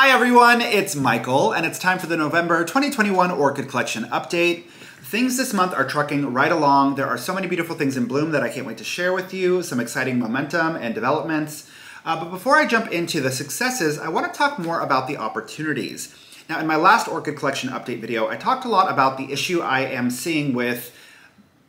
Hi everyone, it's Michael, and it's time for the November 2021 Orchid Collection update. Things this month are trucking right along. There are so many beautiful things in bloom that I can't wait to share with you, some exciting momentum and developments. But before I jump into the successes, I want to talk more about the opportunities. Now, in my last Orchid Collection update video, I talked a lot about the issue I am seeing with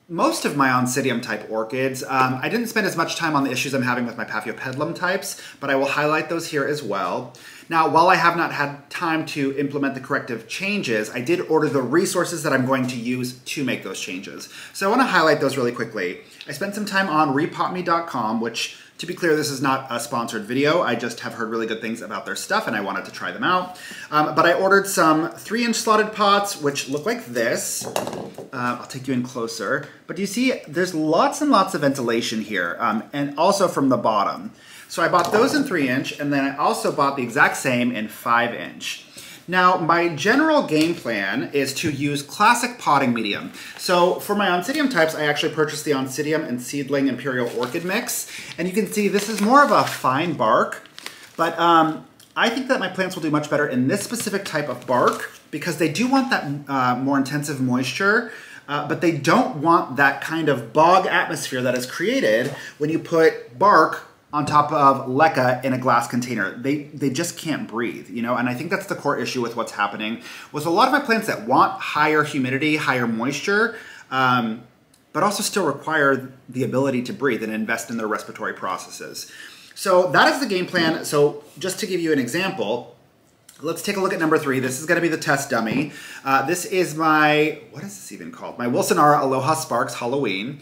most of my Oncidium type orchids. I didn't spend as much time on the issues I'm having with my Paphiopedilum types, but I will highlight those here as well. Now, while I have not had time to implement the corrective changes, I did order the resources that I'm going to use to make those changes. So I want to highlight those really quickly. I spent some time on repotme.com, which, to be clear, this is not a sponsored video. I just have heard really good things about their stuff and I wanted to try them out. But I ordered some 3-inch slotted pots, which look like this. I'll take you in closer. But you see, there's lots and lots of ventilation here, and also from the bottom. So I bought those in 3-inch, and then I also bought the exact same in 5-inch. Now, my general game plan is to use classic potting medium. So for my Oncidium types, I actually purchased the Oncidium and Seedling Imperial Orchid mix. And you can see this is more of a fine bark, but I think that my plants will do much better in this specific type of bark because they do want that more intensive moisture, but they don't want that kind of bog atmosphere that is created when you put bark on top of leca in a glass container. They just can't breathe, you know? And I think that's the core issue with what's happening with a lot of my plants that want higher humidity, higher moisture, but also still require the ability to breathe and invest in their respiratory processes. So that is the game plan. So just to give you an example, let's take a look at number 3. This is gonna be the test dummy. This is my, what is this even called? My Wilsonara Aloha Sparks Halloween.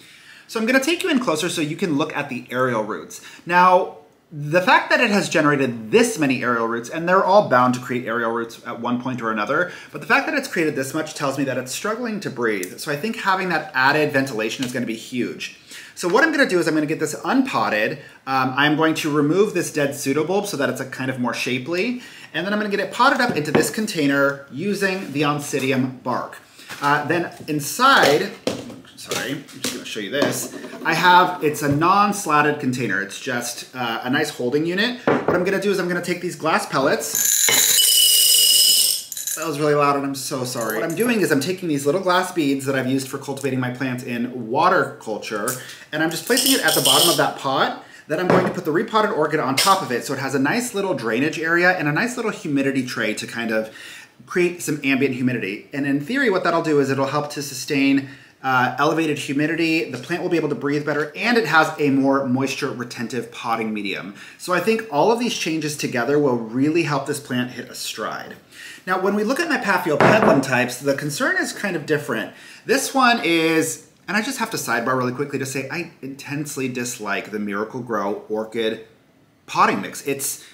So I'm going to take you in closer so you can look at the aerial roots. Now, the fact that it has generated this many aerial roots, and they're all bound to create aerial roots at one point or another, but the fact that it's created this much tells me that it's struggling to breathe. So I think having that added ventilation is going to be huge. So what I'm going to do is I'm going to get this unpotted. I'm going to remove this dead pseudobulb so that it's a kind of more shapely, and then I'm going to get it potted up into this container using the Oncidium bark. Then inside, sorry, I'm just going to show you this. It's a non-slatted container. It's just a nice holding unit. What I'm going to do is I'm going to take these glass pellets. That was really loud and I'm so sorry. What I'm doing is I'm taking these little glass beads that I've used for cultivating my plants in water culture, and I'm just placing it at the bottom of that pot. Then I'm going to put the repotted orchid on top of it so it has a nice little drainage area and a nice little humidity tray to kind of create some ambient humidity. And in theory, what that'll do is it'll help to sustain elevated humidity, the plant will be able to breathe better, and it has a more moisture retentive potting medium. So I think all of these changes together will really help this plant hit a stride. Now, when we look at my Paphiopedilum types, the concern is kind of different. This one is, and I just have to sidebar really quickly to say, I intensely dislike the Miracle Grow Orchid potting mix. It's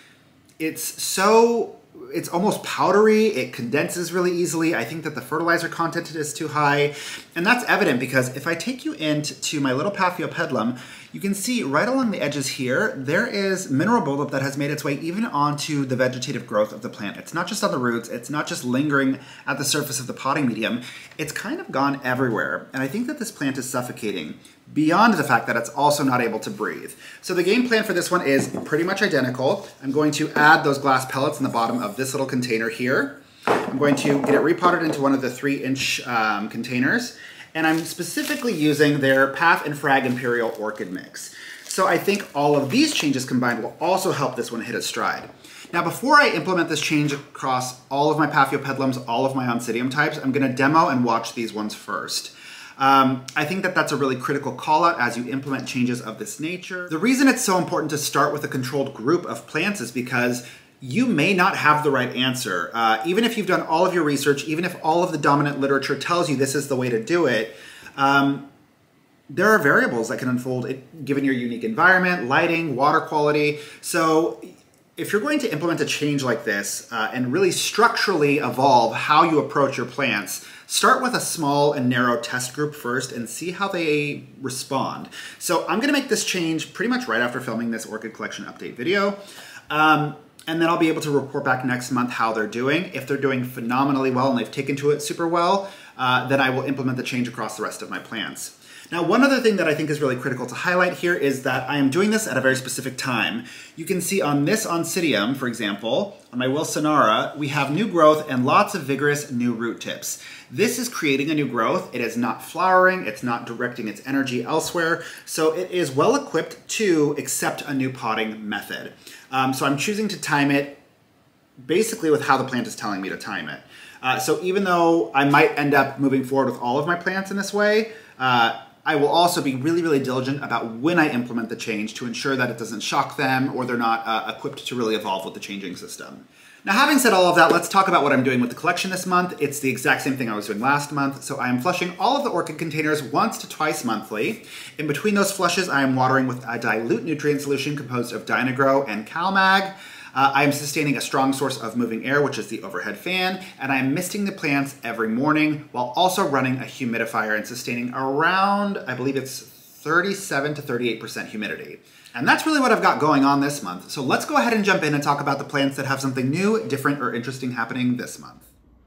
almost powdery, it condenses really easily. I think that the fertilizer content is too high. And that's evident because if I take you into my little Paphiopedilum, you can see right along the edges here, there is mineral buildup that has made its way even onto the vegetative growth of the plant. It's not just on the roots, it's not just lingering at the surface of the potting medium, it's kind of gone everywhere. And I think that this plant is suffocating beyond the fact that it's also not able to breathe. So the game plan for this one is pretty much identical. I'm going to add those glass pellets in the bottom of this little container here. I'm going to get it repotted into one of the 3-inch containers. And I'm specifically using their Path and Frag Imperial Orchid mix. So I think all of these changes combined will also help this one hit its stride. Now, before I implement this change across all of my Paphiopedilums, all of my Oncidium types, I'm gonna demo and watch these ones first. I think that that's a really critical call out as you implement changes of this nature. The reason it's so important to start with a controlled group of plants is because you may not have the right answer. Even if you've done all of your research, even if all of the dominant literature tells you this is the way to do it, there are variables that can unfold given your unique environment, lighting, water quality. So if you're going to implement a change like this and really structurally evolve how you approach your plants, start with a small and narrow test group first and see how they respond. So I'm gonna make this change pretty much right after filming this Orchid Collection update video. And then I'll be able to report back next month how they're doing. If they're doing phenomenally well and they've taken to it super well, then I will implement the change across the rest of my plants. Now, one other thing that I think is really critical to highlight here is that I am doing this at a very specific time. You can see on this Oncidium, for example, on my Wilsonara, we have new growth and lots of vigorous new root tips. This is creating a new growth. It is not flowering. It's not directing its energy elsewhere. So it is well equipped to accept a new potting method. So I'm choosing to time it basically with how the plant is telling me to time it. So even though I might end up moving forward with all of my plants in this way, I will also be really, really diligent about when I implement the change to ensure that it doesn't shock them or they're not equipped to really evolve with the changing system. Now, having said all of that, let's talk about what I'm doing with the collection this month. It's the exact same thing I was doing last month. So I am flushing all of the orchid containers once to twice monthly. In between those flushes, I am watering with a dilute nutrient solution composed of Dynagrow and CalMag. I am sustaining a strong source of moving air, which is the overhead fan, and I am misting the plants every morning while also running a humidifier and sustaining around, I believe it's 37 to 38% humidity. And that's really what I've got going on this month. So let's go ahead and jump in and talk about the plants that have something new, different, or interesting happening this month.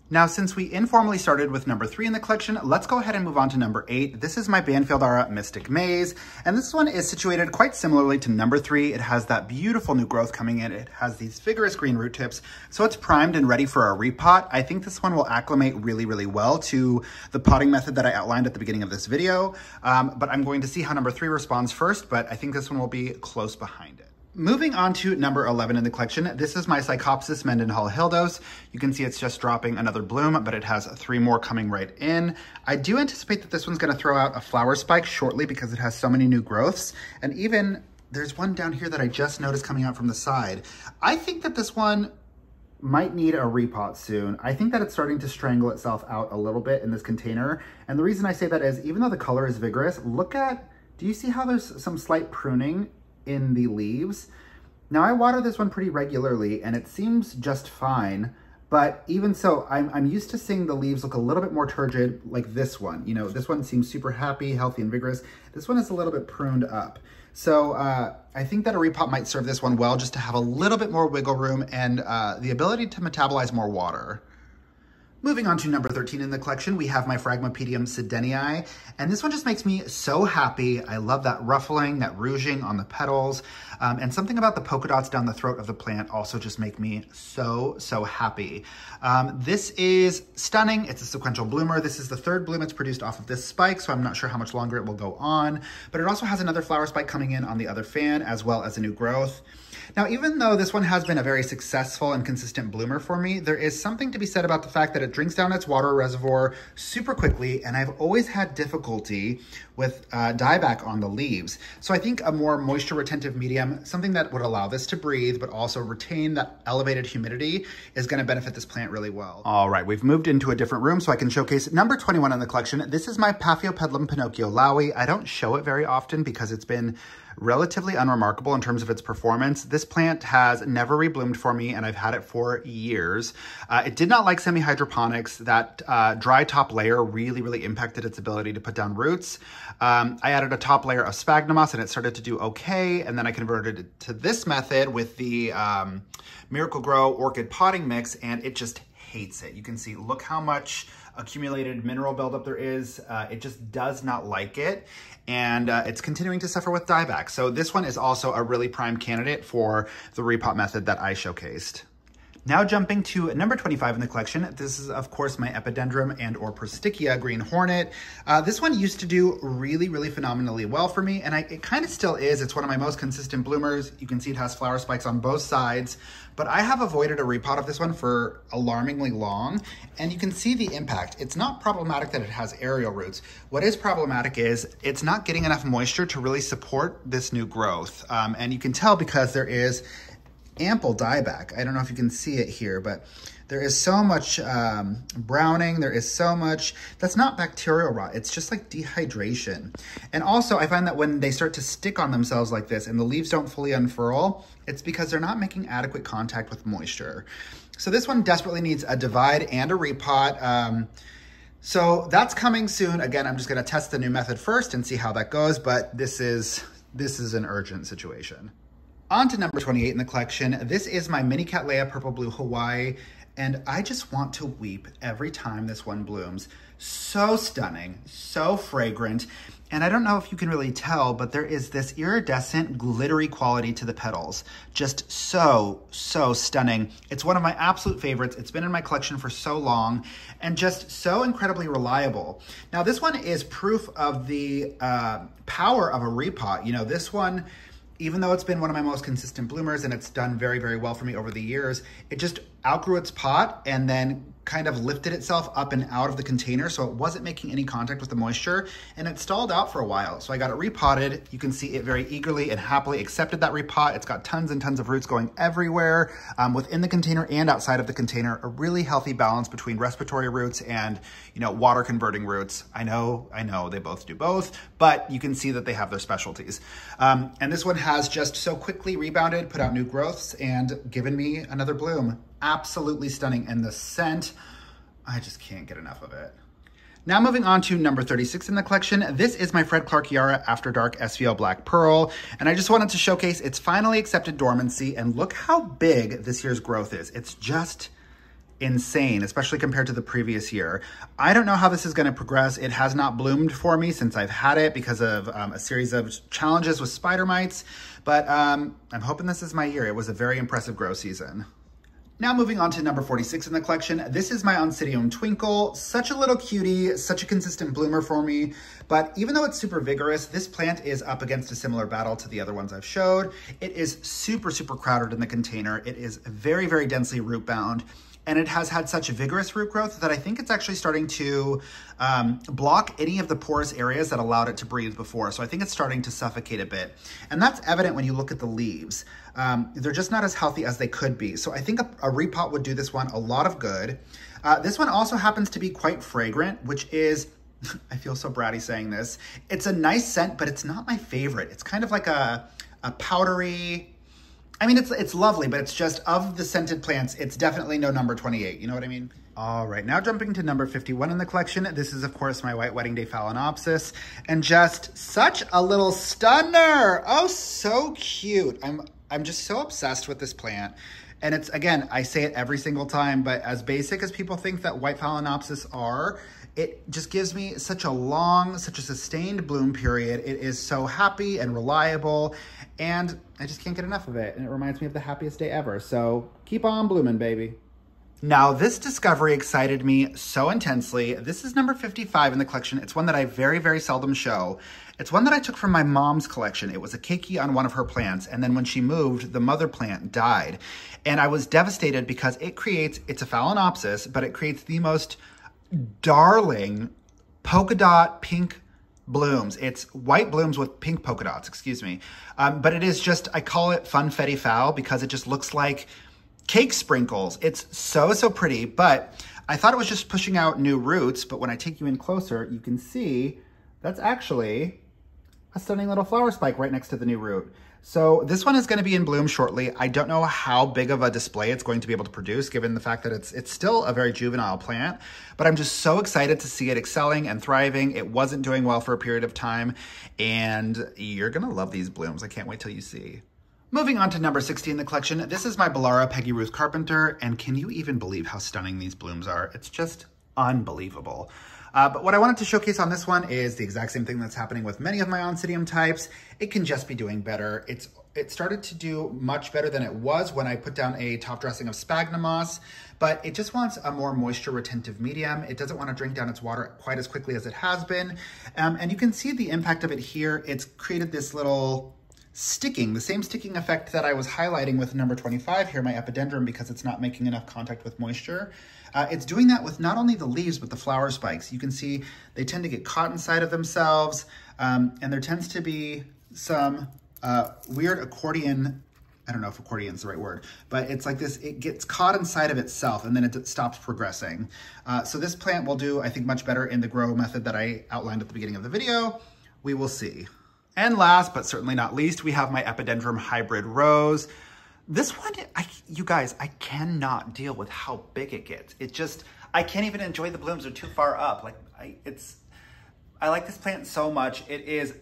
Now, since we informally started with number 3 in the collection, let's go ahead and move on to number 8. This is my Banfield Mystic Maze, and this one is situated quite similarly to number 3. It has that beautiful new growth coming in. It has these vigorous green root tips, so it's primed and ready for a repot. I think this one will acclimate really, really well to the potting method that I outlined at the beginning of this video, but I'm going to see how number 3 responds first, but I think this one will be close behind it. Moving on to number 11 in the collection, this is my Cycopsis mendenhall Hildos. You can see it's just dropping another bloom, but it has 3 more coming right in. I do anticipate that this one's gonna throw out a flower spike shortly because it has so many new growths. And even there's one down here that I just noticed coming out from the side. I think that this one might need a repot soon. I think that it's starting to strangle itself out a little bit in this container. And the reason I say that is even though the color is vigorous, do you see how there's some slight pruning in the leaves? Now I water this one pretty regularly and it seems just fine, but even so, I'm used to seeing the leaves look a little bit more turgid like this one. You know, this one seems super happy, healthy, and vigorous. This one is a little bit pruned up. So I think that a repot might serve this one well just to have a little bit more wiggle room and the ability to metabolize more water. Moving on to number 13 in the collection, we have my Fragma pedium Sedenii, and this one just makes me so happy. I love that ruffling, that rouging on the petals, and something about the polka dots down the throat of the plant also just make me so, so happy. This is stunning. It's a sequential bloomer. This is the 3rd bloom it's produced off of this spike, so I'm not sure how much longer it will go on, but it also has another flower spike coming in on the other fan as well as a new growth. Now, even though this one has been a very successful and consistent bloomer for me, there is something to be said about the fact that it drinks down its water reservoir super quickly, and I've always had difficulty with dieback on the leaves. So I think a more moisture retentive medium, something that would allow this to breathe, but also retain that elevated humidity, is gonna benefit this plant really well. All right, we've moved into a different room so I can showcase number 21 in the collection. This is my Paphiopedilum Pinocchio Lowy. I don't show it very often because it's been relatively unremarkable in terms of its performance. This plant has never rebloomed for me and I've had it for years. It did not like semi-hydroponics. That dry top layer really, really impacted its ability to put down roots. I added a top layer of sphagnum moss and it started to do okay. And then I converted it to this method with the Miracle Grow Orchid potting mix and it just hates it. You can see, look how much accumulated mineral buildup there is. It just does not like it. And it's continuing to suffer with dieback. So this one is also a really prime candidate for the repot method that I showcased. Now jumping to number 25 in the collection, this is of course my Epiderm and or prestigia green hornet. This one used to do really, really phenomenally well for me, and it kind of still is. It's one of my most consistent bloomers. You can see it has flower spikes on both sides, but I have avoided a repot of this one for alarmingly long, and you can see the impact. It's not problematic that it has aerial roots. What is problematic is it's not getting enough moisture to really support this new growth, and you can tell because there is ample dieback. I don't know if you can see it here, but there is so much browning. There is so much, that's not bacterial rot. It's just like dehydration. And also I find that when they start to stick on themselves like this and the leaves don't fully unfurl, it's because they're not making adequate contact with moisture. So this one desperately needs a divide and a repot. So that's coming soon. Again, I'm just gonna test the new method first and see how that goes, but this is an urgent situation. On to number 28 in the collection. This is my Minicatleia Purple Blue Hawaii. and I just want to weep every time this one blooms. So stunning, so fragrant, and I don't know if you can really tell, but there is this iridescent, glittery quality to the petals. Just so stunning. It's one of my absolute favorites. It's been in my collection for so long, and just so incredibly reliable. Now, this one is proof of the power of a repot. You know, this one, even though it's been one of my most consistent bloomers and it's done very, very well for me over the years, it just outgrew its pot and then kind of lifted itself up and out of the container, so it wasn't making any contact with the moisture, and it stalled out for a while. So I got it repotted. You can see it very eagerly and happily accepted that repot. It's got tons and tons of roots going everywhere within the container and outside of the container. A really healthy balance between respiratory roots and, you know, water converting roots. I know, they both do both, but you can see that they have their specialties. And this one has just so quickly rebounded, put out new growths, and given me another bloom. Absolutely stunning. And the scent, I just can't get enough of it. Now moving on to number 36 in the collection. This is my Fred Clark Yara After Dark SVL Black Pearl. And I just wanted to showcase its finally accepted dormancy, and look how big this year's growth is. It's just insane, especially compared to the previous year. I don't know how this is going to progress. It has not bloomed for me since I've had it because of a series of challenges with spider mites, but I'm hoping this is my year. It was a very impressive grow season. Now moving on to number 46 in the collection. This is my Oncidium Twinkle. Such a little cutie, such a consistent bloomer for me. But even though it's super vigorous, this plant is up against a similar battle to the other ones I've showed. It is super crowded in the container. It is very densely root bound. And it has had such vigorous root growth that I think it's actually starting to block any of the porous areas that allowed it to breathe before. So I think it's starting to suffocate a bit. And that's evident when you look at the leaves. They're just not as healthy as they could be. So I think a repot would do this one a lot of good. This one also happens to be quite fragrant, which is, I feel so bratty saying this, it's a nice scent, but it's not my favorite. It's kind of like a powdery, I mean, it's lovely, but it's just, of the scented plants, it's definitely no number 28. You know what I mean? All right, now jumping to number 51 in the collection. This is, of course, my White Wedding Day Phalaenopsis, and just such a little stunner. Oh, so cute. I'm just so obsessed with this plant. And it's, again, I say it every single time, but as basic as people think that white Phalaenopsis are, it just gives me such a long, such a sustained bloom period. It is so happy and reliable, and I just can't get enough of it. And it reminds me of the happiest day ever. So keep on blooming, baby. Now, this discovery excited me so intensely. This is number 55 in the collection. It's one that I very seldom show. It's one that I took from my mom's collection. It was a keiki on one of her plants, and then when she moved, the mother plant died. And I was devastated because it's a Phalaenopsis, but it creates the most darling polka dot pink blooms. It's white blooms with pink polka dots, excuse me. But it is just, I call it Funfetti Foul because it just looks like cake sprinkles. It's so pretty, but I thought it was just pushing out new roots, but when I take you in closer, you can see that's actually a stunning little flower spike right next to the new root. So this one is going to be in bloom shortly. I don't know how big of a display it's going to be able to produce, given the fact that it's still a very juvenile plant, but I'm just so excited to see it excelling and thriving. It wasn't doing well for a period of time, and you're going to love these blooms. I can't wait till you see. Moving on to number 60 in the collection, this is my Belara Peggy Ruth Carpenter, and can you even believe how stunning these blooms are? It's just unbelievable. But what I wanted to showcase on this one is the exact same thing that's happening with many of my Oncidium types. It can just be doing better. It started to do much better than it was when I put down a top dressing of sphagnum moss, but it just wants a more moisture retentive medium. It doesn't want to drink down its water quite as quickly as it has been. And you can see the impact of it here. It's created this little sticking, the same sticking effect that I was highlighting with number 25 here, my Epiderm, because it's not making enough contact with moisture. It's doing that with not only the leaves, but the flower spikes. You can see they tend to get caught inside of themselves, and there tends to be some weird accordion, I don't know if accordion is the right word, but it's like this, it gets caught inside of itself and then it stops progressing. So this plant will do, I think, much better in the grow method that I outlined at the beginning of the video. We will see. And last, but certainly not least, we have my Epidendrum Hybrid Rose. This one, you guys, I cannot deal with how big it gets. It just, I can't even enjoy the blooms. They're too far up. Like, I like this plant so much. It is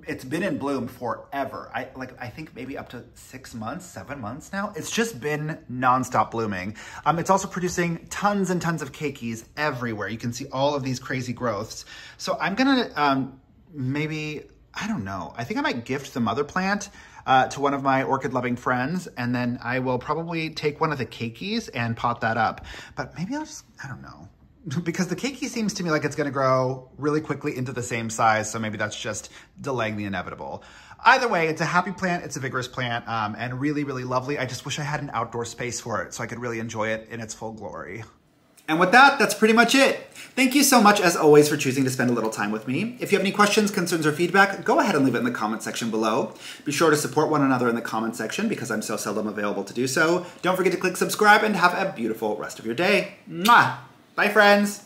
it's been in bloom forever. I think maybe up to 6 months, 7 months now. It's just been nonstop blooming. It's also producing tons and tons of keikis everywhere. You can see all of these crazy growths. So I'm gonna maybe, I don't know. I think I might gift the mother plant to one of my orchid loving friends, and then I will probably take one of the keikis and pot that up. But maybe I'll just, I don't know. Because the keiki seems to me like it's gonna grow really quickly into the same size, so maybe that's just delaying the inevitable. Either way, it's a happy plant, it's a vigorous plant, and really, really lovely. I just wish I had an outdoor space for it so I could really enjoy it in its full glory. And with that, that's pretty much it. Thank you so much, as always, for choosing to spend a little time with me. If you have any questions, concerns, or feedback, go ahead and leave it in the comment section below. Be sure to support one another in the comment section because I'm so seldom available to do so. Don't forget to click subscribe and have a beautiful rest of your day. Mwah! Bye, friends.